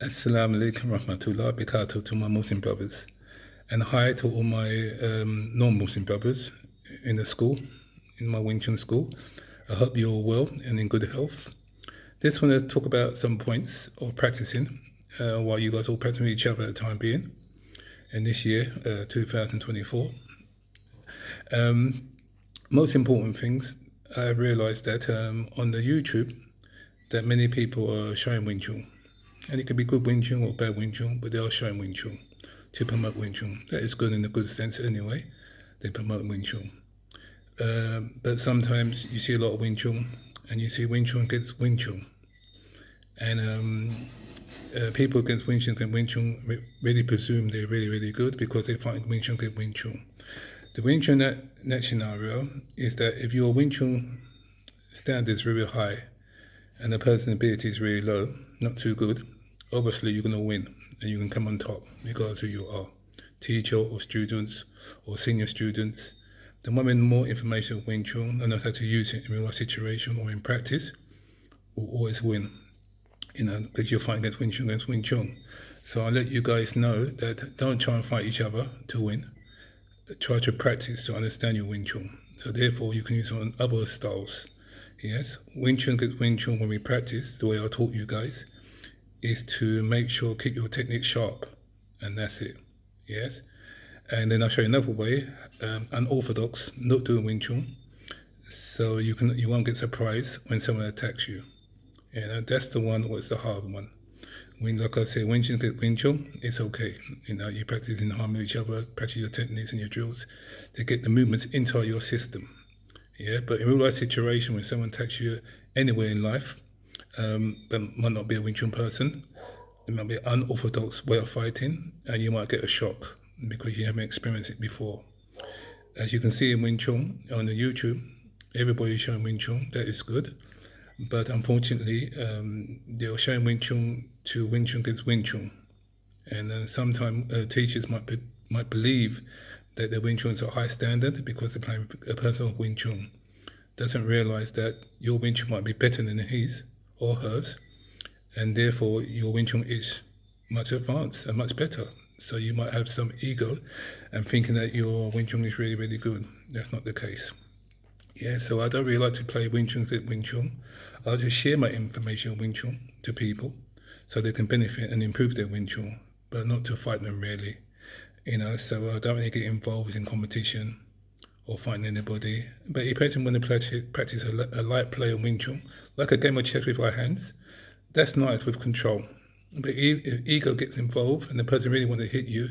Assalamu alaikum rahmatullah barakatuh to my Muslim brothers. And hi to all my non-Muslim brothers in the school, in my Wing Chun school. I hope you're all well and in good health. Just want to talk about some points of practicing while you guys all practice with each other at the time being in this year, 2024. Most important things, I realized that on the YouTube that many people are showing Wing Chun. And it could be good Wing Chun or bad Wing Chun, but they are showing Wing Chun to promote Wing Chun. That is good in a good sense anyway. They promote Wing Chun. But sometimes you see a lot of Wing Chun, and you see Wing Chun against Wing Chun. And people against Wing Chun really presume they're really, really good because they find Wing Chun against Wing Chun. The Wing Chun net scenario is that if your Wing Chun standard is really high and the person's ability is really low, not too good, obviously you're going to win and you can come on top regardless of who you are, teacher or students or senior students. The one with more information of Wing Chun and knows how to use it in real life situation or in practice will always win, because you're fighting against Wing Chun. So I'll let you guys know that don't try and fight each other to win. Try to practice to understand your Wing Chun. So therefore you can use it on other styles. Yes, Wing Chun against Wing Chun when we practice, the way I taught you guys, is to make sure keep your technique sharp, and that's it. Yes, and then I'll show you another way, unorthodox, not doing Wing Chun, so you won't get surprised when someone attacks you. That's the one what's the hard one. Like I say, Wing Chun against Wing Chun, it's okay. You practice in harmony with each other, practice your techniques and your drills to get the movements into your system. Yeah, but in real life situation, when someone attacks you anywhere in life, that might not be a Wing Chun person, it might be an unorthodox way of fighting, and you might get a shock because you haven't experienced it before. As you can see in Wing Chun on the YouTube, everybody's showing Wing Chun, that is good. But unfortunately, they're showing Wing Chun to Wing Chun against Wing Chun. And sometimes teachers might believe that the Wing Chun is a high standard because they're playing a person of Wing Chun. Doesn't realize that your Wing Chun might be better than his or hers, and therefore your Wing Chun is much advanced and much better. So you might have some ego and thinking that your Wing Chun is really, really good. That's not the case. Yeah, so I don't really like to play Wing Chun against Wing Chun. I'll just share my information on Wing Chun to people so they can benefit and improve their Wing Chun, but not to fight them really. So I don't really get involved in competition or fighting anybody. But if person want to practice a light play of Wing Chun, like a game of chess with our hands, that's nice with control. But if ego gets involved and the person really want to hit you,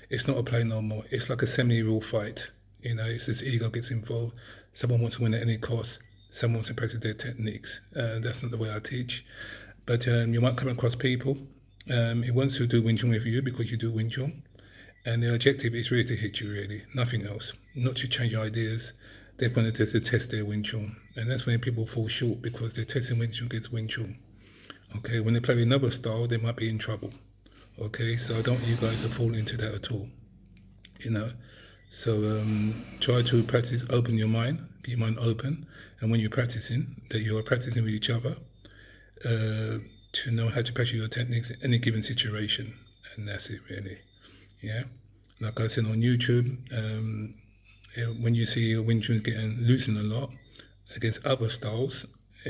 it's not a play no more. It's like a semi-rule fight. It's just ego gets involved. Someone wants to win at any cost. Someone wants to practice their techniques. That's not the way I teach. But you might come across people who wants to do Wing Chun with you because you do Wing Chun. And their objective is really to hit you, really, nothing else. Not to change ideas. They want to test their Wing Chun. And that's when people fall short because they're testing Wing Chun against Wing Chun. Okay, when they play another style, they might be in trouble. Okay, so I don't want you guys to fall into that at all. So try to practice, open your mind, keep your mind open. And when you're practicing, that you are practicing with each other to know how to practice your techniques in any given situation. And that's it, really. Yeah, like I said on YouTube, when you see Wing Chun getting loosened a lot against other styles,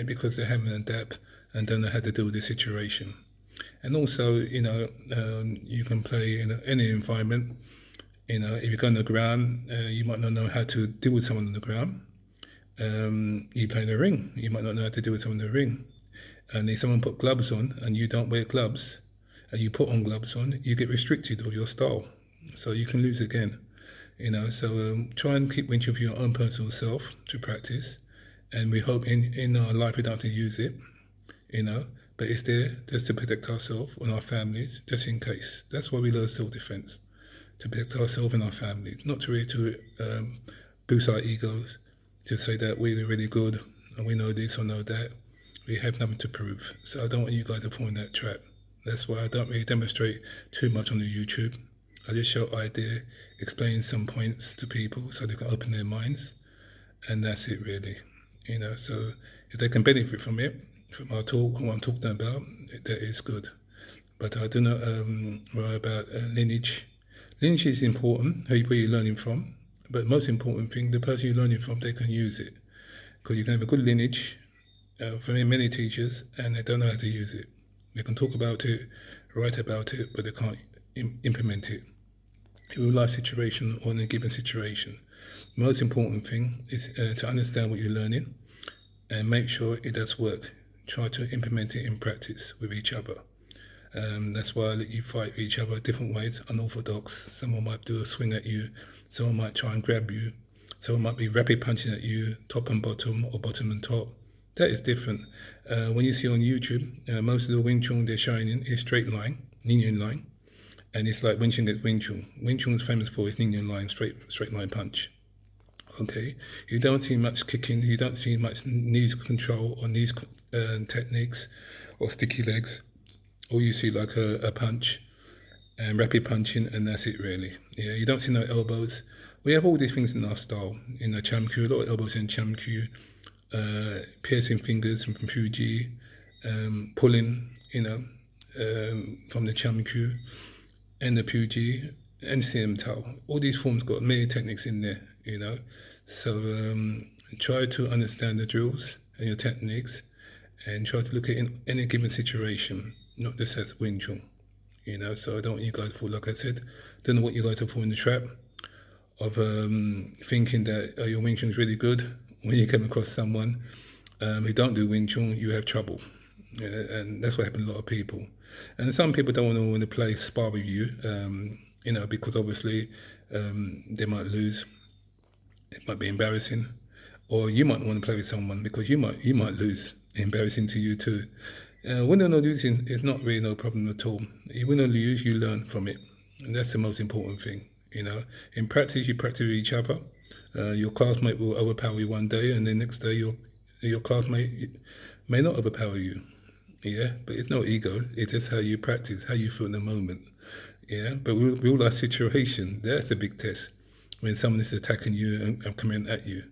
because they haven't adapted and don't know how to deal with the situation. And also, you can play in any environment. If you go on the ground, you might not know how to deal with someone on the ground. You play in the ring, you might not know how to deal with someone in the ring. And if someone put gloves on and you don't wear gloves, and you put on gloves on, you get restricted of your style. So you can lose again. So try and keep Wing Chun for your own personal self to practice. And we hope in our life we don't have to use it, but it's there just to protect ourselves and our families, just in case. That's why we learn self-defense, to protect ourselves and our families, not to really boost our egos, to say that we're really good and we know this or know that. We have nothing to prove. So I don't want you guys to fall in that trap. That's why I don't really demonstrate too much on the YouTube. I just show idea, explain some points to people so they can open their minds, and that's it really. So if they can benefit from it, from our talk, what I'm talking about, that is good. But I do not worry about lineage. Lineage is important, where you're learning from, but most important thing, the person you're learning from, they can use it. Because you can have a good lineage for many teachers, and they don't know how to use it. They can talk about it, write about it, but they can't implement it in a real life situation or in a given situation. Most important thing is to understand what you're learning and make sure it does work. Try to implement it in practice with each other. That's why you fight each other different ways, unorthodox. Someone might do a swing at you, someone might try and grab you, someone might be rapid punching at you, top and bottom or bottom and top. That is different. When you see on YouTube, most of the Wing Chun they're showing in is straight line, linear line, and it's like Wing Chun gets Wing Chun. Wing Chun is famous for its linear line, straight line punch. Okay, you don't see much kicking, you don't see much knees control or knees techniques or sticky legs. All you see like a punch and rapid punching, and that's it really. Yeah, you don't see no elbows. We have all these things in our style. In the Cham Kyu, a lot of elbows in Cham Kyu, piercing fingers from Puji, pulling, from the Cham Kyu and the Puji and CM Tao. All these forms got many techniques in there, So try to understand the drills and your techniques and try to look at it in any given situation, not just as Wing Chun, So I don't want you guys to fall, like I said, don't know what you guys are falling in the trap of thinking that your Wing Chun is really good. When you come across someone who don't do Wing Chun, you have trouble. And that's what happened to a lot of people. And some people don't want to play spar with you, because obviously they might lose. It might be embarrassing. Or you might want to play with someone because you might lose. Embarrassing to you too. Winning or losing is not really no problem at all. You win or lose, you learn from it. And that's the most important thing, In practice, you practice with each other. Your classmate will overpower you one day, and the next day your classmate may not overpower you. Yeah, but it's no ego. It's just how you practice, how you feel in the moment. Yeah, but real life situation, that's the big test. When someone is attacking you and coming at you,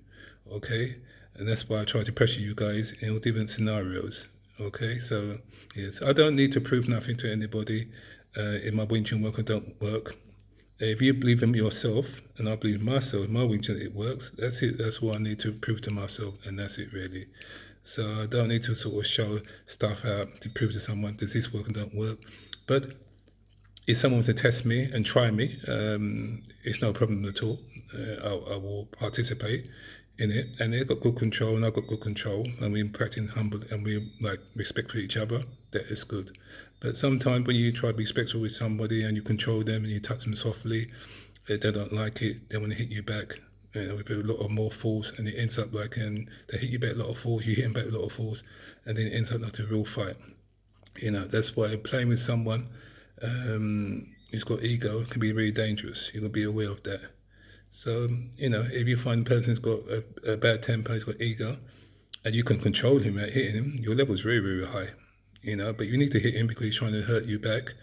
okay? And that's why I try to pressure you guys in all different scenarios, okay? So, yes, I don't need to prove nothing to anybody if my Wing Chun work or don't work. If you believe in yourself, and I believe myself, my Wing Chun, it works, that's it. That's what I need to prove to myself, and that's it, really. So I don't need to sort of show stuff out to prove to someone, does this work and don't work? But if someone wants to test me and try me, it's no problem at all. I will participate in it, and they've got good control, and I've got good control, and we're practicing humble, and we like respect for each other. That is good. But sometimes when you try to be respectful with somebody and you control them and you touch them softly, they don't like it. They want to hit you back, with a lot of more force, and it ends up like, they hit you back a lot of force, you hit them back a lot of force, and then it ends up like a real fight. That's why playing with someone who's got ego can be really dangerous. You've got to be aware of that. So, if you find a person's got a bad temper, he's got ego, and you can control him at hitting him, your level's very, very high. But you need to hit him because he's trying to hurt you back.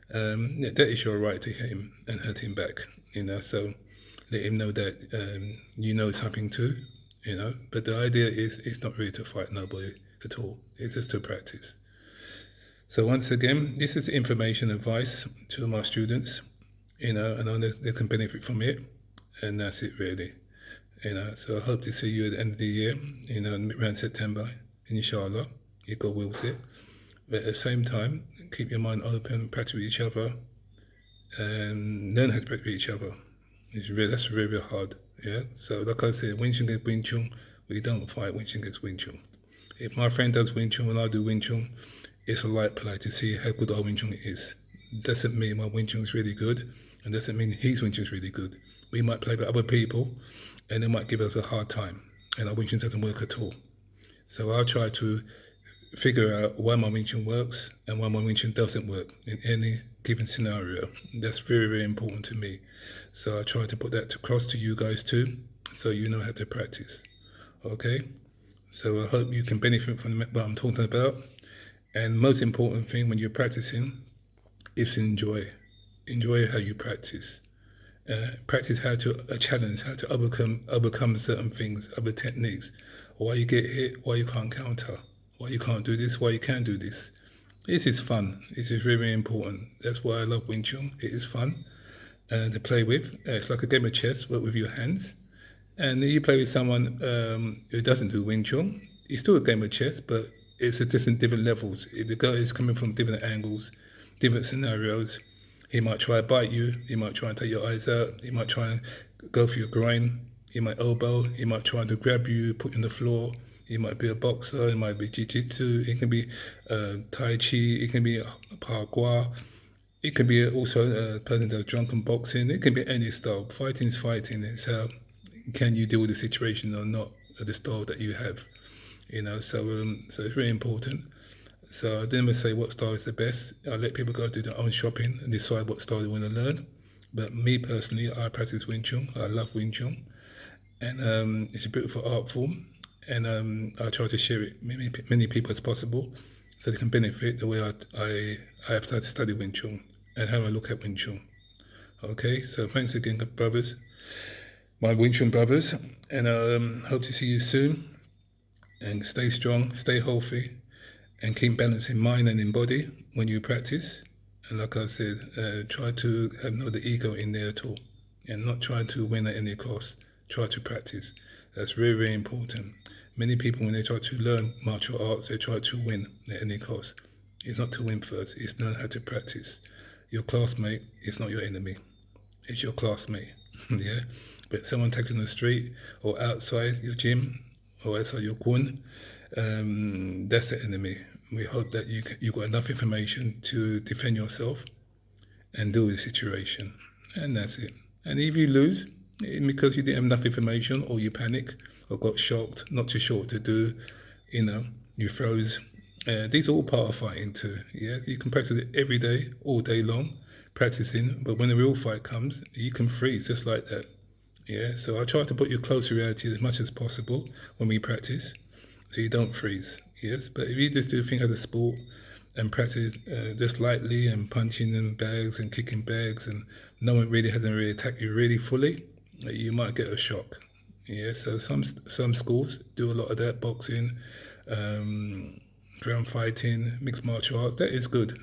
That is your right to hit him and hurt him back. So let him know that it's happening too. But the idea is it's not really to fight nobody at all. It's just to practice. So once again, this is information advice to my students, and I know they can benefit from it, and that's it really. So I hope to see you at the end of the year, around September, inshallah, if God wills it. But at the same time, keep your mind open, practice with each other, and learn how to practice with each other. That's very, very hard. Yeah. So like I said, Wing Chun gets Wing Chun. We don't fight. Wing Chun gets Wing Chun. If my friend does Wing Chun and I do Wing Chun, it's a light play to see how good our Wing Chun is. Doesn't mean my Wing Chun is really good, and doesn't mean his Wing Chun is really good. We might play with other people, and they might give us a hard time, and our Wing Chun doesn't work at all. So I'll try to figure out why my Wing Chun works and why my Wing Chun doesn't work in any given scenario. That's very, very important to me. So I try to put that across to you guys too, so you know how to practice. Okay? So I hope you can benefit from what I'm talking about. And most important thing when you're practicing is enjoy. Enjoy how you practice. Practice how to challenge, how to overcome certain things, other techniques. Why you get hit, why you can't counter, why you can't do this, why you can do this. This is fun. This is really important. That's why I love Wing Chun. It is fun to play with. It's like a game of chess, but with your hands. And you play with someone who doesn't do Wing Chun. It's still a game of chess, but it's at different levels. The guy is coming from different angles, different scenarios. He might try to bite you. He might try and take your eyes out. He might try and go for your groin. He might elbow. He might try to grab you, put you on the floor. He might be a boxer. It might be jiu-jitsu. It can be tai chi. It can be parkour. It can be also a person that does drunken boxing. It can be any style. Fighting is fighting. It's how can you deal with the situation or not at the style that you have. So it's really important. So I don't ever say what style is the best. I let people go do their own shopping and decide what style they want to learn. But me personally, I practice Wing Chun. I love Wing Chun, and it's a beautiful art form. And I try to share it with many people as possible, so they can benefit the way I have started to study Wing Chun and how I look at Wing Chun. Okay, so thanks again, brothers, my Wing Chun brothers, and hope to see you soon. And stay strong, stay healthy, and keep balance in mind and in body when you practice. And like I said, try to have no the ego in there at all, and not try to win at any cost. Try to practice. That's very, very important. Many people, when they try to learn martial arts, they try to win at any cost. It's not to win first, it's learn how to practice. Your classmate is not your enemy. It's your classmate, yeah? But someone taking the street or outside your gym or outside your Chun, that's the enemy. We hope that you got enough information to defend yourself and deal with the situation. And that's it. And if you lose, because you didn't have enough information or you panic or got shocked, not too sure what to do, you froze. These are all part of fighting too. Yeah, you can practice it every day, all day long, practicing. But when the real fight comes, you can freeze just like that. Yeah, so I try to put you close to reality as much as possible when we practice, so you don't freeze. Yes, but if you just do things as a sport and practice just lightly and punching in bags and kicking bags, and no one really hasn't really attacked you really fully, you might get a shock. Yeah, so some schools do a lot of that, boxing, ground fighting, mixed martial arts. That is good.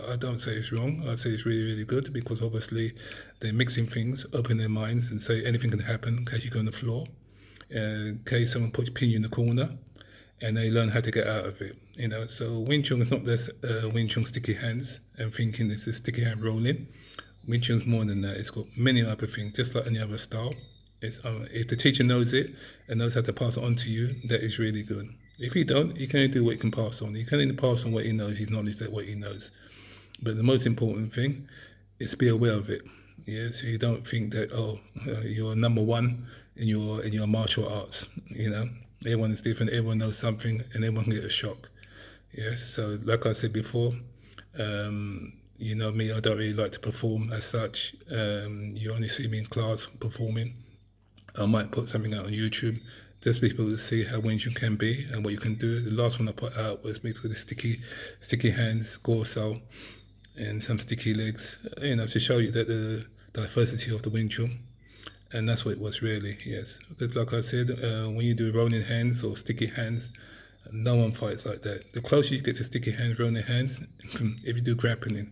I don't say it's wrong. I say it's really, really good, because obviously they're mixing things, open their minds, and say anything can happen in case you go on the floor, in case someone pin you in the corner, and they learn how to get out of it. So Wing Chun is not just Wing Chun sticky hands and thinking it's a sticky hand rolling. Wing Chun's more than that. It's got many other things, just like any other style. If the teacher knows it and knows how to pass it on to you, that is really good. If he don't, he can only do what he can pass on. He can only pass on what he knows, his knowledge, that what he knows. But the most important thing is to be aware of it. Yeah, so you don't think that you're number one in your martial arts. Everyone is different. Everyone knows something, and everyone can get a shock. Yeah. So like I said before, you know me, I don't really like to perform as such. You only see me in class performing. I might put something out on YouTube just for people to see how Wing Chun can be and what you can do. The last one I put out was me with the sticky hands, Gorsal, and some sticky legs, to show you that the diversity of the Wing Chun. And that's what it was really, yes. Because like I said, when you do rolling hands or sticky hands, no one fights like that. The closer you get to sticky hands, rolling hands, if you do grappling,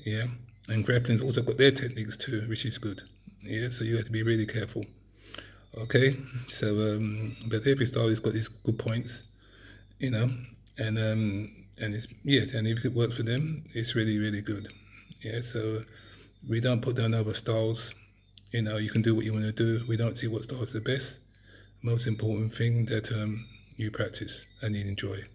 yeah. And grappling's also got their techniques too, which is good. Yeah, so you have to be really careful. Okay, so but every style has got its good points, and it's and if it works for them, it's really, really good. Yeah, so we don't put down other styles. You can do what you want to do. We don't see what style is the best. Most important thing that you practice and you enjoy.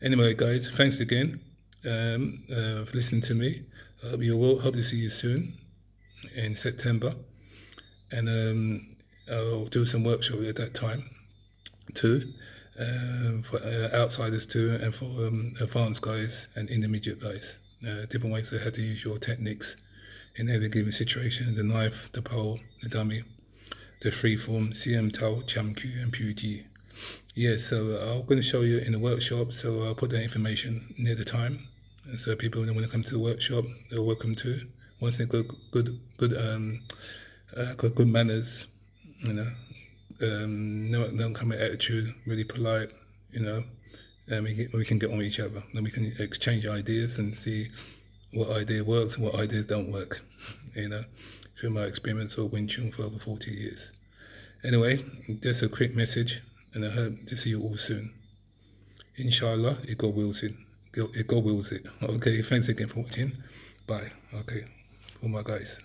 Anyway, guys, thanks again for listening to me. Hope to see you soon in September, and I'll do some workshop at that time too, for outsiders too, and for advanced guys and intermediate guys. Different ways of how to use your techniques in every given situation: the knife, the pole, the dummy, the freeform, CM Tao, Cham Q, and PUG. Yeah, so I'm going to show you in the workshop, so I'll put that information near the time. And so people who want to come to the workshop, they're welcome to. Once they've got good manners, don't come with attitude, really polite, and we can get on with each other, and we can exchange ideas and see what idea works and what ideas don't work, through my experience of Wing Chun for over 40 years. Anyway, just a quick message, and I hope to see you all soon. Inshallah, if God wills it. If God wills it. Okay, thanks again for watching. Bye. Okay, all my guys.